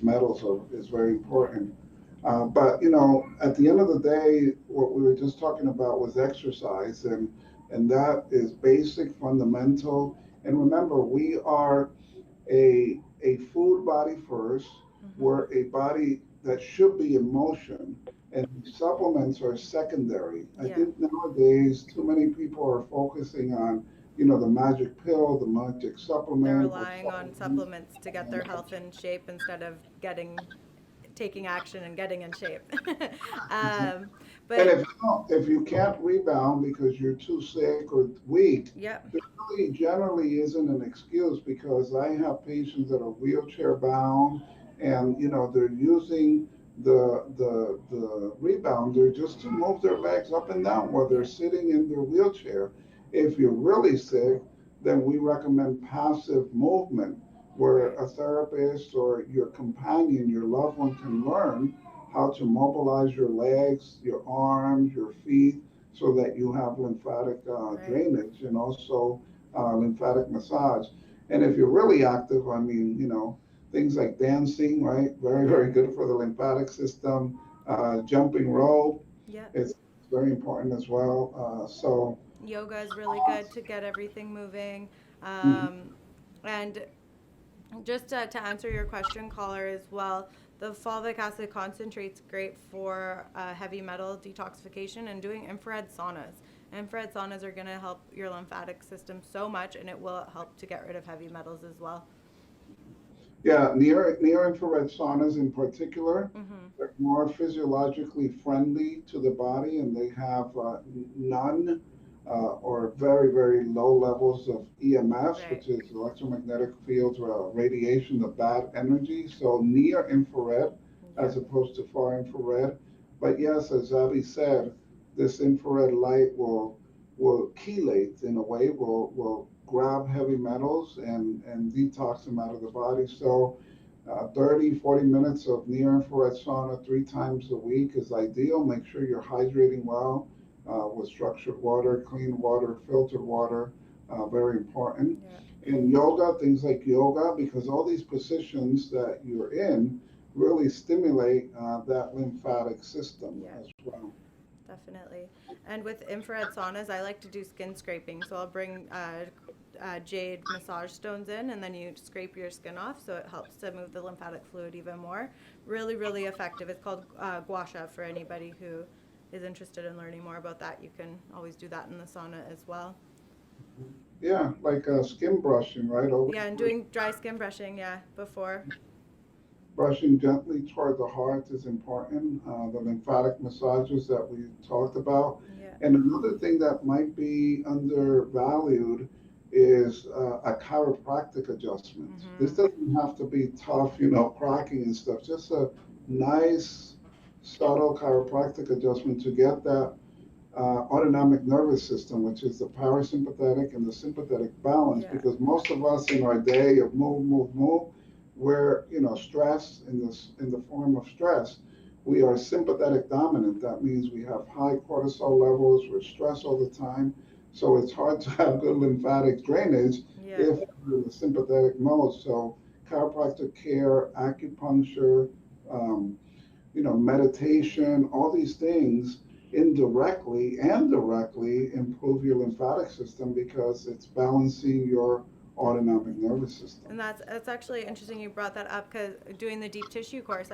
S1: metals is very
S2: Yeah.
S1: important. But at the end of the day, what we were just talking about was exercise, and that is basic, fundamental. And remember, we are a food body first.
S2: Mm-hmm.
S1: We're a body that should be in motion, and supplements are secondary. I
S2: Yeah.
S1: think nowadays too many people are focusing on, the magic pill, the magic
S2: They're
S1: supplement, or
S2: relying on
S1: supplements.
S2: supplements to get their health in shape instead of taking action and getting in shape. um,
S1: And
S2: but
S1: if you can't rebound because you're too sick or weak,
S2: yep.
S1: there really generally isn't an excuse because I have patients that are wheelchair bound and they're using the rebounder just to move their legs up and down while they're
S2: Yeah.
S1: sitting in their wheelchair. If you're really sick, then we recommend passive movement where
S2: Right.
S1: a therapist or your companion, your loved one can learn how to mobilize your legs, your arms, your feet, so that you have lymphatic
S2: Right.
S1: drainage and also lymphatic massage. And if you're really active, I mean, things like dancing, right? Very,
S2: Yeah.
S1: very good for the lymphatic system. Jumping rope
S2: Yeah.
S1: is very important as well.
S2: Yoga is really good to get everything moving.
S1: Mhm.
S2: And Just to answer your question, caller, as well, the fulvic acid concentrate's great for heavy metal detoxification and doing infrared saunas. Infrared saunas are going to help your lymphatic system so much, and it will help to get rid of heavy metals as well.
S1: Yeah, near infrared saunas in particular,
S2: Mm-hmm.
S1: they're more physiologically friendly to the body, and they have none or very, very low levels of EMFs,
S2: Right.
S1: which is electromagnetic fields or radiation, the bad energy. So near infrared
S2: Yeah.
S1: as opposed to far infrared. But yes, as Abby said, this infrared light will chelate in a way, will grab heavy metals and detox them out of the body. So 30, 40 minutes of near infrared sauna 3 times a week is ideal. Make sure you're hydrating well with structured water, clean water, filtered water, very important.
S2: Yeah.
S1: And yoga, things like yoga, because all these positions that you're in really stimulate that lymphatic system
S2: Yeah.
S1: as well.
S2: Definitely. And with infrared saunas, I like to do skin scraping. So I'll bring jade massage stones in, and then you scrape your skin off. So it helps to move the lymphatic fluid even more. Really, really effective. It's called gua sha for anybody who is interested in learning more about that. You can always do that in the sauna as well.
S1: Yeah, like skin brushing, right? Always
S2: Yeah, and doing dry skin brushing, yeah, before.
S1: brushing gently toward the heart is important. The lymphatic massages that we talked about.
S2: Yeah.
S1: And another thing that might be undervalued is a chiropractic adjustment. This
S2: Mm-hmm.
S1: doesn't have to be tough, cracking and stuff. Just a nice, subtle chiropractic adjustment to get that autonomic nervous system, which is the parasympathetic and the sympathetic balance,
S2: Yeah.
S1: because most of us in our day of move, move, move, we're stress in the form of stress. We are sympathetic dominant. That means we have high cortisol levels. We're stressed all the time. So it's hard to have good lymphatic drainage
S2: Yeah.
S1: if we're in the sympathetic mode. So chiropractic care, acupuncture, um, meditation, all these things indirectly and directly improve your lymphatic system because it's balancing your autonomic
S2: Definitely.
S1: nervous system.
S2: And that's actually interesting you brought that up, because doing the deep tissue course,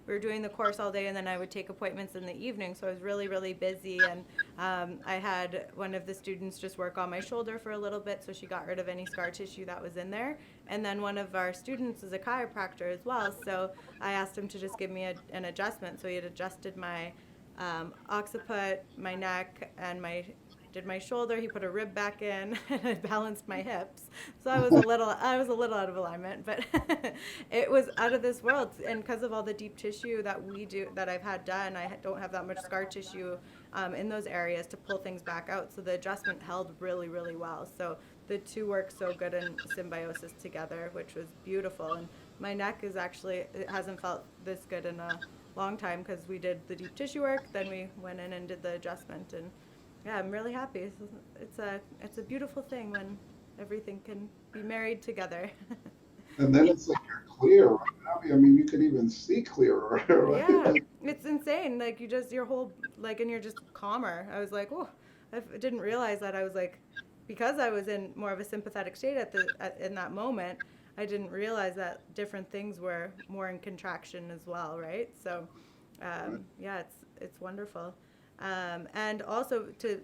S2: we were doing the course all day, and then I would take appointments in the evening, so I was really, really busy. And I had one of the students just work on my shoulder for a little bit, so she got rid of any scar tissue that was in there. And then one of our students is a chiropractor as well, so I asked him to just give me an adjustment. So he had adjusted my occiput, my neck, and did my shoulder. He put a rib back in and balanced my hips. So I was a little out of alignment, but it was out of this world. And because of all the deep tissue that I've had done, I don't have that much scar tissue in those areas to pull things back out. So the adjustment held really, really well. So the two work so good in symbiosis together, which was beautiful. And my neck it hasn't felt this good in a long time, because we did the deep tissue work, then we went in and did the adjustment, and yeah, I'm really happy. It's a beautiful thing when everything can be married together.
S1: And then it's like you're clear, right? I mean, you could even see clearer,
S2: Yeah,
S1: right?
S2: it's insane. Like your whole, and you're just calmer. I was like, oh, didn't realize that. I was like, because I was in more of a sympathetic state in that moment, I didn't realize that different things were more in contraction as well, right? So, yeah, it's wonderful. And also to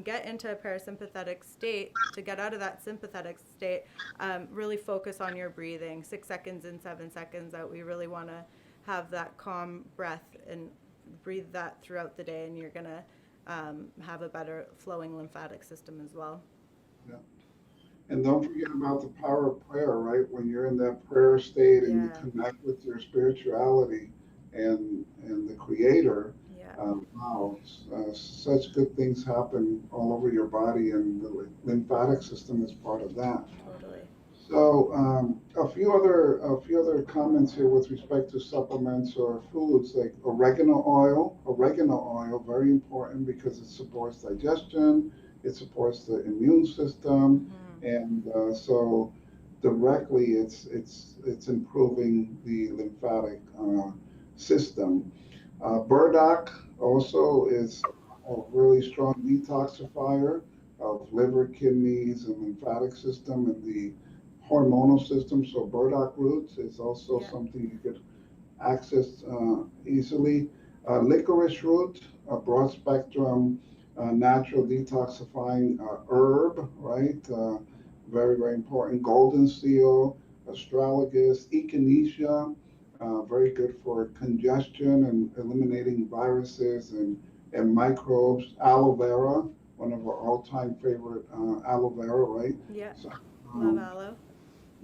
S2: get into a parasympathetic state, to get out of that sympathetic state, really focus on your breathing. 6 seconds in, 7 seconds out. We really want to have that calm breath and breathe that throughout the day, and you're going to have a better flowing lymphatic system as well.
S1: Yeah. And don't forget about the power of prayer, right? When you're in that prayer state and you
S2: Yeah,
S1: connect with your spirituality and the Creator,
S2: yeah,
S1: wow, such good things happen all over your body, and the lymphatic system is part of that.
S2: totally.
S1: So a few other comments here with respect to supplements or foods like oregano oil. Oregano oil, very important because it supports digestion, it supports the immune system,
S2: Hmm.
S1: and so directly it's improving the lymphatic system. Burdock also is a really strong detoxifier of liver, kidneys, and lymphatic system, and the hormonal system. So burdock roots is also
S2: Yeah.
S1: something you could access easily. Licorice root, a broad spectrum natural detoxifying herb, right? Very, very important. Golden seal, astragalus, echinacea, very good for congestion and eliminating viruses and microbes. Aloe vera, one of our all-time favorite aloe vera, right?
S2: Yeah.
S1: So,
S2: Love
S1: um,
S2: aloe.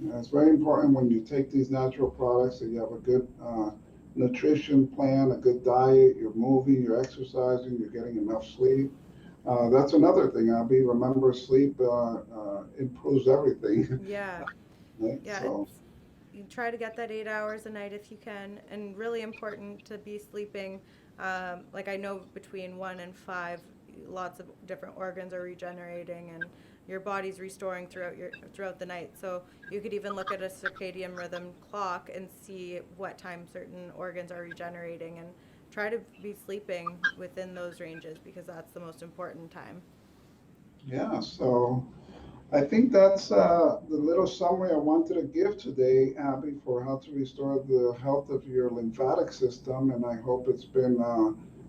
S1: yeah, it's very important when you take these natural products that you have a good nutrition plan, a good diet, you're moving, you're exercising, you're getting enough sleep. That's another thing, Abby. Remember, sleep improves everything.
S2: Yeah.
S1: Right?
S2: Yeah.
S1: So,
S2: You try to get that 8 hours a night if you can, and really important to be sleeping. Like I know between 1 and 5, lots of different organs are regenerating, and your body's restoring throughout the night. So you could even look at a circadian rhythm clock and see what time certain organs are regenerating, and try to be sleeping within those ranges because that's the most important time.
S1: yeah, so I think that's the little summary I wanted to give today, Abby, for how to restore the health of your lymphatic system. And I hope it's been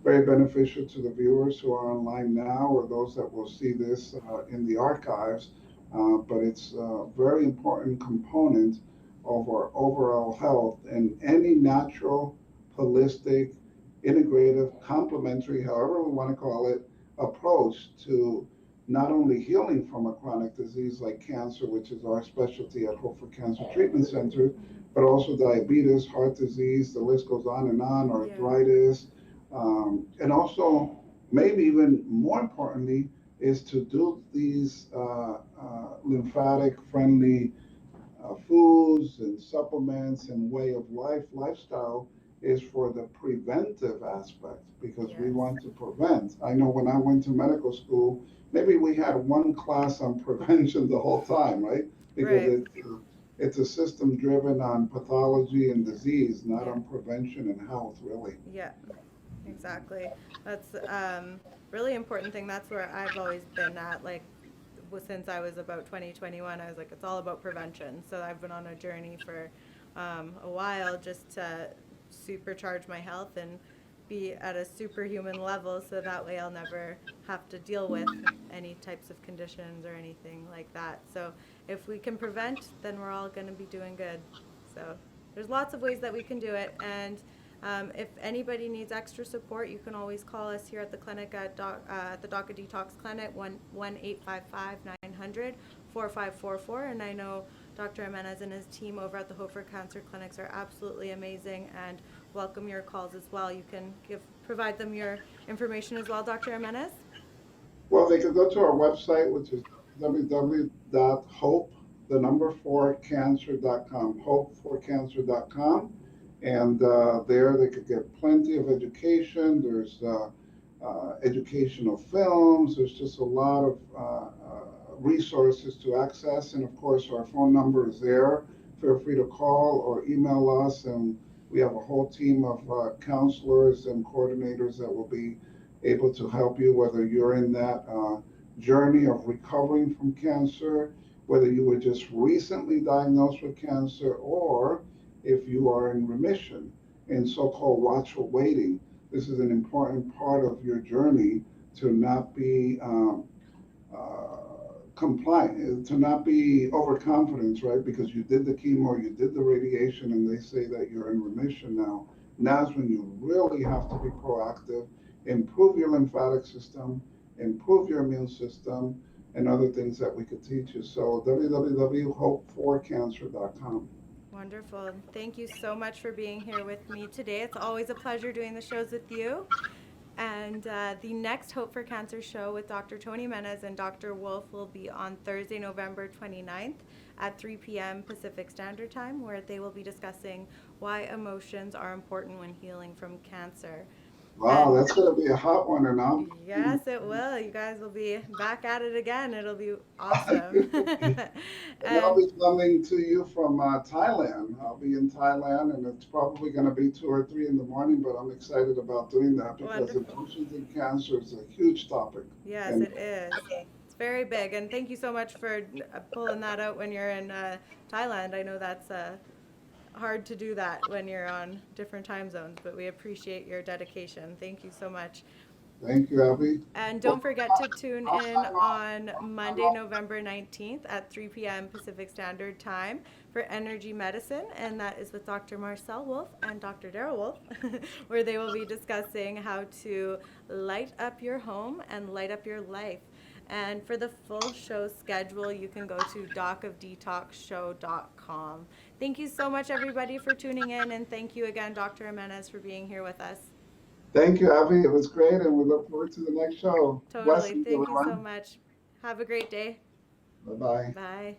S1: very beneficial to the viewers who are online now or those that will see this in the archives. But it's a very important component of our overall health and any natural, holistic, integrative, complementary, however we want to call it, approach to not only healing from a chronic disease like cancer, which is our specialty at Hope for Cancer Treatment Center, but also diabetes, heart disease, the list goes on,
S2: Yeah.
S1: arthritis, and also maybe even more importantly is to do these lymphatic friendly foods and supplements and way of life, lifestyle is for the preventive aspect because we
S2: Yes.
S1: want to prevent. I know when I went to medical school, maybe we had one class on prevention the whole time, right? Because
S2: Right.
S1: it's a system driven on pathology and disease, not
S2: Yeah.
S1: on prevention and health, really.
S2: Yeah. Exactly. That's really important thing. That's where I've always been at. Like, since I was about 2021, I was like, it's all about prevention. So I've been on a journey for a while just to supercharge my health and be at a superhuman level so that way I'll never have to deal with any types of conditions or anything like that. So if we can prevent, then we're all going to be doing good. So there's lots of ways that we can do it. And if anybody needs extra support, you can always call us here at the clinic at the DACA Detox Clinic, 1-855-900-4544. And I know Dr. Jimenez and his team over at the Hope for Cancer Clinics are absolutely amazing and welcome your calls as well. You can provide them your information as well, Dr. Jimenez.
S1: Well, they could go to our website, which is www.hope, the number 4cancer.com, hopeforcancer.com. And there they could get plenty of education. There's educational films. There's just a lot of resources to access. And of course, our phone number is there. Feel free to call or email us. And we have a whole team of counselors and coordinators that will be able to help you, whether you're in that journey of recovering from cancer, whether you were just recently diagnosed with cancer, or if you are in remission in so-called watchful waiting. This is an important part of your journey to not be compliant, to not be overconfident, right? Because you did the chemo, you did the radiation, and they say that you're in remission now. Now's when you really have to be proactive, improve your lymphatic system, improve your immune system, and other things that we could teach you. So www.hopeforcancer.com.
S2: Wonderful. Thank you so much for being here with me today. It's always a pleasure doing the shows with you. And the next Hope for Cancer show with Dr. Tony Jimenez and Dr. Wolf will be on Thursday, November 29th at 3 p.m. Pacific Standard Time, where they will be discussing why emotions are important when healing from cancer.
S1: Wow,
S2: And
S1: that's going to be a hot one, and
S2: yes, it will. You guys will be back at it again. It'll be awesome.
S1: and I'll
S2: And
S1: be coming to you from Thailand. I'll be in Thailand, and it's probably going to be 2 or 3 in the morning, but I'm excited about doing that because
S2: wonderful.
S1: emotions and cancer is a huge topic.
S2: Yes,
S1: And
S2: it is. It's very big. And thank you so much for pulling that out when you're in Thailand. I know that's hard to do that when you're on different time zones, but we appreciate your dedication. Thank you so much.
S1: Thank you, Abby.
S2: And
S1: Well,
S2: don't forget to tune
S1: I'll
S2: in
S1: sign off.
S2: on Monday, November 19th at 3 p.m. Pacific Standard Time for Energy Medicine. And that is with Dr. Marcel Wolf and Dr. Daryl Wolf, where they will be discussing how to light up your home and light up your life. And for the full show schedule, you can go to docofdetoxshow.com. Thank you so much, everybody, for tuning in. And thank you again, Dr. Jimenez, for being here with us.
S1: Thank you, Abby. It was great, and we look forward to the next show.
S2: Totally.
S1: Blessings,
S2: Thank you so
S1: everyone.
S2: much. Have a great day.
S1: Bye-bye.
S2: Bye.